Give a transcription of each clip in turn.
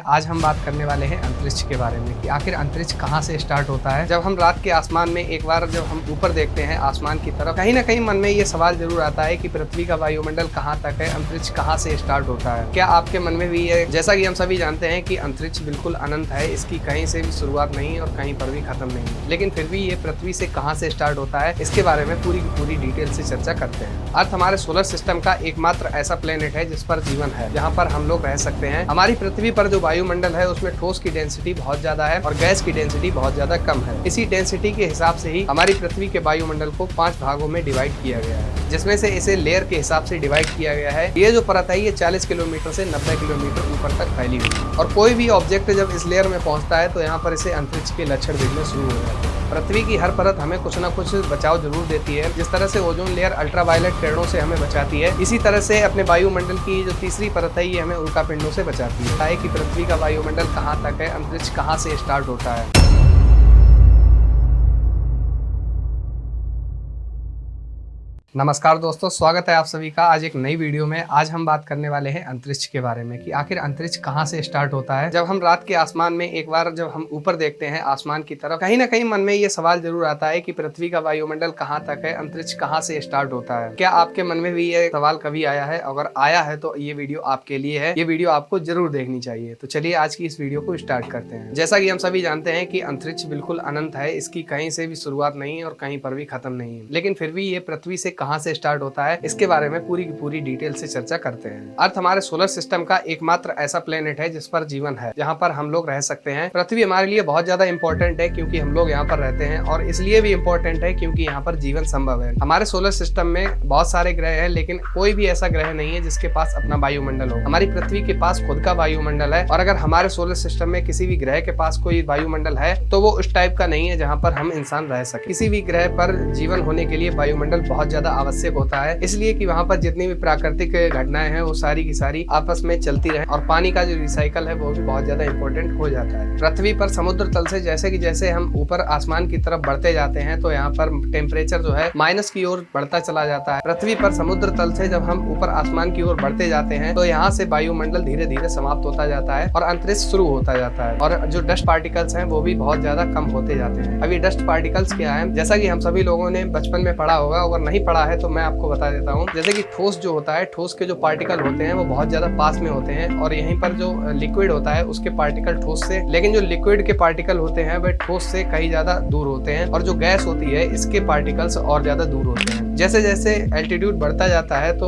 आज हम बात करने वाले हैं अंतरिक्ष के बारे में कि आखिर अंतरिक्ष कहाँ से स्टार्ट होता है। जब हम रात के आसमान में एक बार जब हम ऊपर देखते हैं आसमान की तरफ, कहीं ना कहीं मन में ये सवाल जरूर आता है कि पृथ्वी का वायुमंडल कहाँ तक है, अंतरिक्ष कहाँ से स्टार्ट होता है। क्या आपके मन में भी है? जैसा कि हम सभी जानते हैं कि अंतरिक्ष बिल्कुल अनंत है, इसकी कहीं से भी शुरुआत नहीं और कहीं पर भी खत्म नहीं, लेकिन फिर भी ये पृथ्वी से कहाँ से स्टार्ट होता है, इसके बारे में पूरी की पूरी डिटेल से चर्चा करते हैं। अर्थ हमारे सोलर सिस्टम का एकमात्र ऐसा प्लेनेट है जिस पर जीवन है, जहाँ पर हम लोग रह सकते हैं। हमारी पृथ्वी पर जो वायुमंडल है उसमें ठोस की डेंसिटी बहुत ज्यादा है और गैस की डेंसिटी बहुत ज्यादा कम है। इसी डेंसिटी के हिसाब से ही हमारी पृथ्वी के वायुमंडल को 5 भागों में डिवाइड किया गया है, जिसमें से इसे लेयर के हिसाब से डिवाइड किया गया है। ये जो परत है ये 40 किलोमीटर से 90 किलोमीटर ऊपर तक फैली हुई है और कोई भी ऑब्जेक्ट जब इस लेयर में पहुंचता है तो यहाँ पर इसे अंतरिक्ष के लक्षण दिखने शुरू हो जाते हैं। पृथ्वी की हर परत हमें कुछ ना कुछ बचाव जरूर देती है। जिस तरह से ओजोन लेयर अल्ट्रावायलेट किरणों से हमें बचाती है, इसी तरह से अपने वायुमंडल की जो तीसरी परत है ये हमें उल्कापिंडों से बचाती है। कि पृथ्वी का वायुमंडल कहाँ तक है, अंतरिक्ष कहाँ से स्टार्ट होता है। नमस्कार दोस्तों, स्वागत है आप सभी का आज एक नई वीडियो में। आज हम बात करने वाले हैं अंतरिक्ष के बारे में कि आखिर अंतरिक्ष कहाँ से स्टार्ट होता है। जब हम रात के आसमान में एक बार जब हम ऊपर देखते हैं आसमान की तरफ, कहीं ना कहीं मन में ये सवाल जरूर आता है कि पृथ्वी का वायुमंडल कहाँ तक है, अंतरिक्ष कहाँ से स्टार्ट होता है। क्या आपके मन में भी ये सवाल कभी आया है? अगर आया है तो ये वीडियो आपके लिए है, ये वीडियो आपको जरूर देखनी चाहिए। तो चलिए आज की इस वीडियो को स्टार्ट करते हैं। जैसा कि हम सभी जानते हैं कि अंतरिक्ष बिल्कुल अनंत है, इसकी कहीं से भी शुरुआत नहीं और कहीं पर भी खत्म नहीं है, लेकिन फिर भी ये पृथ्वी से कहाँ से स्टार्ट होता है इसके बारे में पूरी की पूरी डिटेल से चर्चा करते हैं। अर्थ हमारे सोलर सिस्टम का एकमात्र ऐसा प्लेनेट है जिस पर जीवन है, जहाँ पर हम लोग रह सकते हैं। पृथ्वी हमारे लिए बहुत ज्यादा इंपॉर्टेंट है क्योंकि हम लोग यहाँ पर रहते हैं और इसलिए भी इंपॉर्टेंट है क्योंकि यहाँ पर जीवन संभव है। हमारे सोलर सिस्टम में बहुत सारे ग्रह हैं, लेकिन कोई भी ऐसा ग्रह नहीं है जिसके पास अपना वायुमंडल हो। हमारी पृथ्वी के पास खुद का वायुमंडल है और अगर हमारे सोलर सिस्टम में किसी भी ग्रह के पास कोई वायुमंडल है तो वो उस टाइप का नहीं है जहाँ पर हम इंसान रह सके। किसी भी ग्रह पर जीवन होने के लिए वायुमंडल बहुत ज्यादा आवश्यक होता है, इसलिए कि वहाँ पर जितनी भी प्राकृतिक घटनाएं हैं वो सारी की सारी आपस में चलती रहे और पानी का जो रिसाइकल है वो भी बहुत ज्यादा इंपॉर्टेंट हो जाता है। पृथ्वी पर समुद्र तल से जैसे हम ऊपर आसमान की तरफ बढ़ते जाते हैं तो यहाँ पर टेम्परेचर जो है माइनस की ओर बढ़ता चला जाता है। पृथ्वी पर समुद्र तल से जब हम ऊपर आसमान की ओर बढ़ते जाते हैं तो यहाँ से वायुमंडल धीरे धीरे समाप्त होता जाता है और अंतरिक्ष शुरू होता जाता है और जो डस्ट पार्टिकल्स हैं वो भी बहुत ज्यादा कम होते जाते हैं। अभी डस्ट पार्टिकल्स क्या है, जैसा कि हम सभी लोगों ने बचपन में पढ़ा होगा, अगर नहीं पढ़ा है तो मैं आपको बता देता हूँ। जैसे कि ठोस जो होता है, ठोस के जो पार्टिकल होते हैं वो बहुत ज्यादा पास में होते हैं और यहीं पर जो लिक्विड होता है उसके पार्टिकल ठोस से, लेकिन जो लिक्विड के पार्टिकल होते हैं वह ठोस से कहीं ज्यादा दूर होते हैं और जो गैस होती है इसके पार्टिकल्स और ज्यादा दूर होते हैं। जैसे जैसे एल्टीट्यूड बढ़ता जाता है तो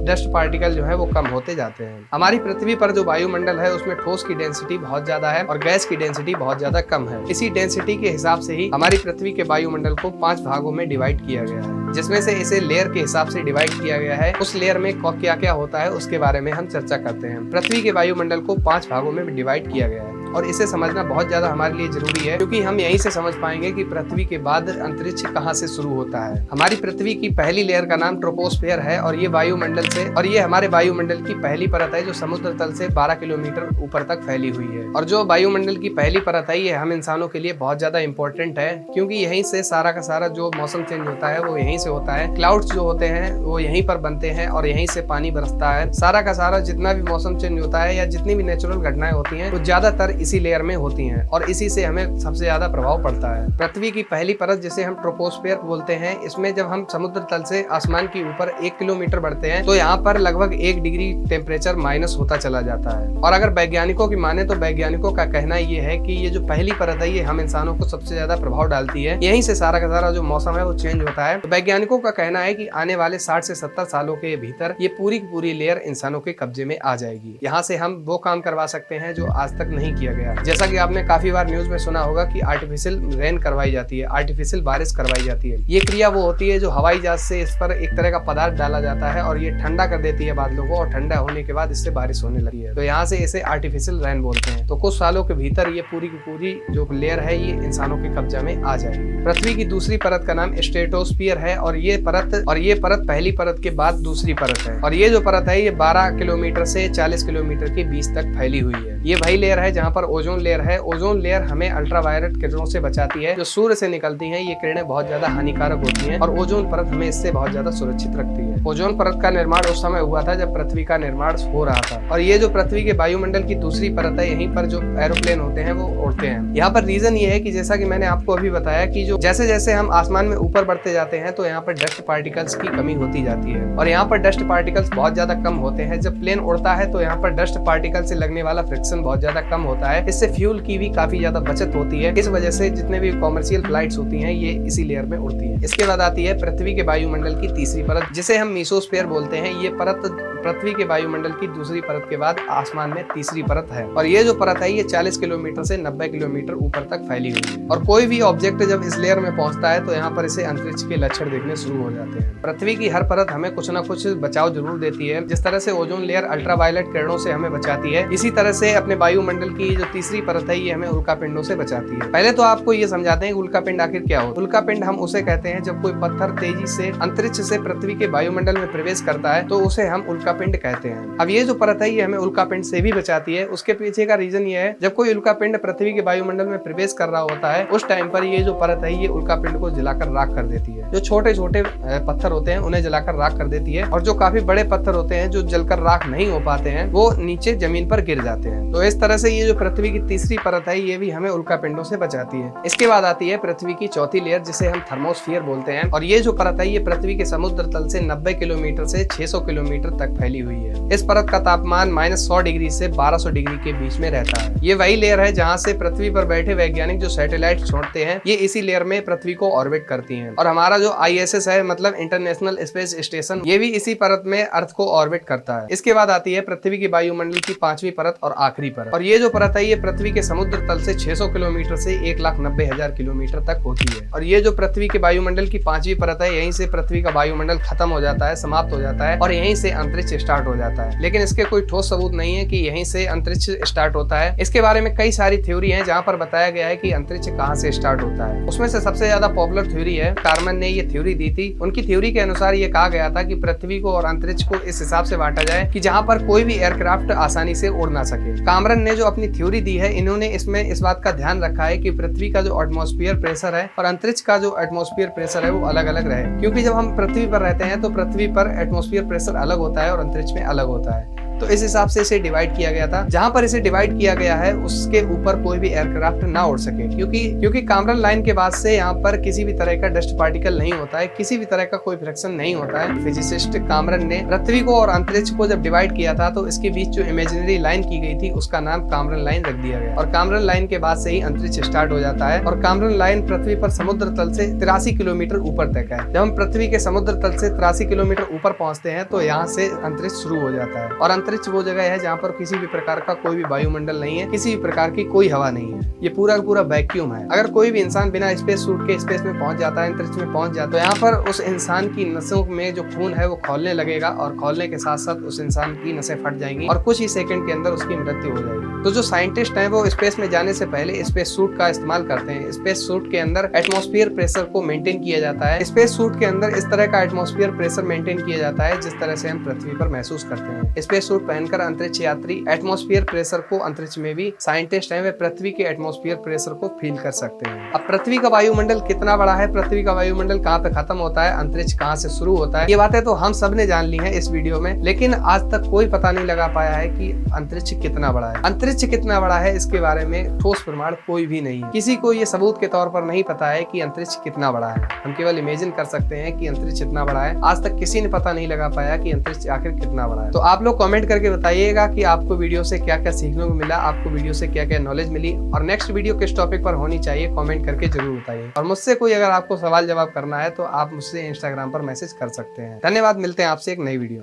डस्ट पार्टिकल जो है वो कम होते जाते हैं। हमारी पृथ्वी पर जो वायुमंडल है उसमें ठोस की डेंसिटी बहुत ज्यादा है और गैस की डेंसिटी बहुत ज्यादा कम है। इसी डेंसिटी के हिसाब से ही हमारी पृथ्वी के वायुमंडल को 5 भागों में डिवाइड किया गया है, जिसमें से इसे लेयर के हिसाब से डिवाइड किया गया है। उस लेयर में क्या क्या होता है उसके बारे में हम चर्चा करते हैं। पृथ्वी के वायुमंडल को 5 भागों में डिवाइड किया गया है और इसे समझना बहुत ज्यादा हमारे लिए जरूरी है क्योंकि हम यहीं से समझ पाएंगे कि पृथ्वी के बाद अंतरिक्ष कहाँ से शुरू होता है। हमारी पृथ्वी की पहली लेयर का नाम ट्रोपोस्फेयर है और ये वायुमंडल से और ये हमारे वायुमंडल की पहली परत है जो समुद्र तल से 12 किलोमीटर ऊपर तक फैली हुई है। और जो वायुमंडल की पहली परत है ये हम इंसानों के लिए बहुत ज्यादा इंपॉर्टेंट है क्योंकि यहीं से सारा का सारा जो मौसम चेंज होता है वो यहीं से होता है। क्लाउड्स जो होते हैं वो यहीं पर बनते हैं और यहीं से पानी बरसता है। सारा का सारा जितना भी मौसम चेंज होता है या जितनी भी नेचुरल घटनाएं होती हैं वो ज्यादातर इसी लेयर में होती हैं और इसी से हमें सबसे ज्यादा प्रभाव पड़ता है। पृथ्वी की पहली परत जिसे हम ट्रोपोस्फेयर बोलते हैं, इसमें जब हम समुद्र तल से आसमान की ऊपर 1 किलोमीटर बढ़ते हैं तो यहाँ पर लगभग 1 डिग्री टेम्परेचर माइनस होता चला जाता है। और अगर वैज्ञानिकों की माने तो वैज्ञानिकों का कहना ये है कि ये जो पहली परत है ये हम इंसानों को सबसे ज्यादा प्रभाव डालती है। यहीं से सारा का सारा जो मौसम है वो चेंज होता है। तो वैज्ञानिकों का कहना है कि आने वाले 60 से 70 सालों के भीतर ये पूरी की पूरी लेयर इंसानों के कब्जे में आ जाएगी। यहाँ से हम वो काम करवा सकते हैं जो आज तक नहीं किया गया। जैसा कि आपने काफी बार न्यूज में सुना होगा कि आर्टिफिशियल रेन करवाई जाती है, आर्टिफिशियल बारिश करवाई जाती है। ये क्रिया वो होती है जो हवाई जहाज से इस पर एक तरह का पदार्थ डाला जाता है और ये ठंडा कर देती है बादलों को और ठंडा होने के बाद इससे बारिश होने लगी है। तो यहाँ से इसे आर्टिफिशियल रेन बोलते हैं। तो कुछ सालों के भीतर ये पूरी की पूरी जो लेयर है ये इंसानों के कब्जा में आ जाएगी। पृथ्वी की दूसरी परत का नाम स्ट्रेटोस्फियर है और ये परत पहली परत के बाद दूसरी परत है और ये जो परत है ये 12 किलोमीटर से 40 किलोमीटर के बीच तक फैली हुई है। है। ये वही लेयर है जहाँ पर ओजोन लेयर है। ओजोन लेयर हमें अल्ट्रावायलेट किरणों से बचाती है। जो सूर्य से निकलती है ये किरणें बहुत ज्यादा हानिकारक होती है और ओजोन परत हमें इससे बहुत ज्यादा सुरक्षित रखती है। ओजोन परत का निर्माण उस समय हुआ था जब पृथ्वी का निर्माण हो रहा था और ये जो पृथ्वी के वायुमंडल की दूसरी परत है, यहीं पर जो एरोप्लेन होते हैं वो उड़ते हैं। यहाँ पर रीजन ये है कि जैसा कि मैंने आपको अभी बताया कि जो जैसे जैसे हम आसमान में ऊपर बढ़ते जाते हैं तो यहाँ पर डस्ट पार्टिकल्स की कमी होती जाती है और यहाँ पर डस्ट पार्टिकल्स बहुत ज्यादा कम होते हैं। जब प्लेन उड़ता है तो यहाँ पर डस्ट पार्टिकल से लगने वाला फ्रिक्शन बहुत ज्यादा कम होता है। इससे फ्यूल की भी काफी ज्यादा बचत होती है। इस वजह से जितने भी कॉमर्शियल फ्लाइट्स होती हैं ये इसी लेयर में उड़ती है। इसके बाद आती है पृथ्वी के वायुमंडल की तीसरी परत, जिसे हम मीसोस्फीयर बोलते हैं। ये परत पृथ्वी के वायुमंडल की दूसरी परत के बाद आसमान में तीसरी परत है और ये जो परत है ये 40 किलोमीटर से 90 किलोमीटर ऊपर तक फैली हुई है और कोई भी ऑब्जेक्ट जब इस लेयर में पहुंचता है तो यहाँ पर इसे अंतरिक्ष के लक्षण दिखने शुरू हो जाते हैं। पृथ्वी की हर परत हमें कुछ न कुछ बचाव जरूर देती है। जिस तरह से ओजोन लेयर अल्ट्रावायलेट किरणों से हमें बचाती है, इसी तरह से अपने वायुमंडल की जो तीसरी परत है ये हमें उल्कापिंडों से बचाती है। पहले तो आपको ये समझाते हैं उल्कापिंड आखिर क्या होता है। उल्कापिंड हम उसे कहते हैं जब कोई पत्थर तेजी से अंतरिक्ष से पृथ्वी के वायुमंडल में प्रवेश करता है तो उसे हम उल्कापिंड कहते हैं। अब ये जो परत है ये हमें उल्कापिंड से भी बचाती है। उसके पीछे का रीजन ये है, जब कोई उल्कापिंड पृथ्वी के वायुमंडल में प्रवेश कर रहा होता है उस टाइम पर ये जो परत है ये उल्कापिंड को जलाकर राख कर देती है। जो छोटे छोटे पत्थर होते हैं उन्हें जलाकर राख कर देती है और जो काफी बड़े पत्थर होते हैं जो जलकर राख नहीं हो पाते हैं वो नीचे जमीन पर गिर जाते हैं। तो इस तरह से ये जो पृथ्वी की तीसरी परत है ये भी हमें उल्कापिंडों से बचाती है। इसके बाद आती है पृथ्वी की चौथी लेयर, जिसे हम थर्मोस्फीयर बोलते हैं और ये जो परत है ये पृथ्वी के समुद्र तल से 90 किलोमीटर से 600 किलोमीटर तक फैली हुई है। इस परत का तापमान -100 डिग्री से 1200 डिग्री के बीच में रहता है। ये वही लेयर है जहाँ से पृथ्वी पर बैठे वैज्ञानिक जो सैटेलाइट छोड़ते हैं ये इसी लेयर में पृथ्वी को ऑर्बिट करती हैं और हमारा जो ISS है मतलब इंटरनेशनल स्पेस स्टेशन ये भी इसी परत में अर्थ को ऑर्बिट करता है। इसके बाद आती है पृथ्वी की वायुमंडल की पांचवी परत और आखिरी परत और ये जो परत है ये पृथ्वी के समुद्र तल से 600 किलोमीटर से 1,90,000 किलोमीटर तक होती है और ये जो पृथ्वी के वायुमंडल की पांचवी परत है यहीं से पृथ्वी का वायुमंडल खत्म हो जाता है, समाप्त हो जाता है और यहीं से अंतरिक्ष स्टार्ट हो जाता है। लेकिन इसके कोई ठोस सबूत नहीं है कि यहीं से अंतरिक्ष स्टार्ट होता है। इसके बारे में कई सारी थ्योरी हैं जहां पर बताया गया है कि अंतरिक्ष कहां से स्टार्ट होता है। उसमें से सबसे ज्यादा पॉपुलर थ्योरी है, कार्मन ने ये थ्योरी दी थी। उनकी थ्योरी के अनुसार ये कहा गया था कि पृथ्वी को और अंतरिक्ष को इस हिसाब से बांटा जाए कि जहां पर कोई भी एयरक्राफ्ट आसानी से उड़ ना सके। कामरन ने जो अपनी थ्योरी दी है इन्होंने इसमें इस बात का ध्यान रखा है कि पृथ्वी का जो एटमॉस्फेयर प्रेशर है और अंतरिक्ष का जो एटमॉस्फेयर प्रेशर है वो अलग अलग रहे, क्योंकि जब हम पृथ्वी पर रहते हैं तो पृथ्वी पर एटमॉस्फेयर प्रेशर अलग होता है और अंतरिक्ष में अलग होता है। तो इस हिसाब से इसे डिवाइड किया गया था। जहां पर इसे डिवाइड किया गया है उसके ऊपर कोई भी एयरक्राफ्ट ना उड़ सके, क्योंकि कामरन लाइन के बाद से यहाँ पर किसी भी तरह का डस्ट पार्टिकल नहीं होता है, किसी भी तरह का कोई फ्रिक्शन नहीं होता है। फिजिसिस्ट कामरन ने पृथ्वी को और अंतरिक्ष को जब डिवाइड किया था तो इसके बीच जो इमेजिनरी लाइन की गई थी उसका नाम कामरन लाइन रख दिया गया और कामरन लाइन के बाद से ही अंतरिक्ष स्टार्ट हो जाता है और कामरन लाइन पृथ्वी पर समुद्र तल से 83 किलोमीटर ऊपर तक है। जब हम पृथ्वी के समुद्र तल से 83 किलोमीटर ऊपर पहुंचते हैं तो यहाँ से अंतरिक्ष शुरू हो जाता है और अंतरिक्ष वो जगह है जहाँ पर किसी भी प्रकार का कोई भी वायुमंडल नहीं है, किसी भी प्रकार की कोई हवा नहीं है, ये पूरा का पूरा वैक्यूम है। अगर कोई भी इंसान बिना स्पेस सूट के स्पेस में पहुंच जाता है, अंतरिक्ष में पहुंच जाता है, तो यहाँ पर उस इंसान की नसों में जो खून है वो खोलने लगेगा और खोलने के साथ साथ उस इंसान की नसें फट जाएंगी और कुछ ही सेकंड के अंदर उसकी मृत्यु हो जाएगी। तो जो साइंटिस्ट हैं वो स्पेस में जाने से पहले स्पेस सूट का इस्तेमाल करते हैं। स्पेस सूट के अंदर एटमॉस्फेयर प्रेशर को मेंटेन किया जाता है। स्पेस सूट के अंदर इस तरह का एटमॉस्फेयर प्रेशर मेंटेन किया जाता है जिस तरह से हम पृथ्वी पर महसूस करते हैं। स्पेस सूट पहनकर अंतरिक्ष यात्री एटमॉस्फेयर प्रेशर को, अंतरिक्ष में भी साइंटिस्ट हैं वे पृथ्वी के एटमॉस्फेयर प्रेशर को फील कर सकते हैं। अब पृथ्वी का वायुमंडल कितना बड़ा है, पृथ्वी का वायुमंडल कहाँ पे खत्म होता है, अंतरिक्ष कहाँ से शुरू होता है, ये बातें तो हम सब ने जान ली हैं इस वीडियो में, लेकिन आज तक कोई पता नहीं लगा पाया है कि अंतरिक्ष कितना बड़ा है। अंतरिक्ष कितना बड़ा है इसके बारे में ठोस प्रमाण कोई भी नहीं है। किसी को ये सबूत के तौर पर नहीं पता है कि अंतरिक्ष कितना बड़ा है। हम केवल इमेजिन कर सकते हैं कि अंतरिक्ष इतना बड़ा है। आज तक किसी ने पता नहीं लगा पाया कि अंतरिक्ष आखिर कितना बड़ा है। तो आप लोग कमेंट करके बताइएगा कि आपको वीडियो से क्या क्या सीखने को मिला, आपको वीडियो से क्या क्या नॉलेज मिली और नेक्स्ट वीडियो किस टॉपिक पर होनी चाहिए, कमेंट करके जरूर बताइए। और मुझसे कोई अगर आपको सवाल जवाब करना है तो आप मुझसे इंस्टाग्राम पर मैसेज कर सकते हैं। धन्यवाद, मिलते हैं आपसे एक नई वीडियो।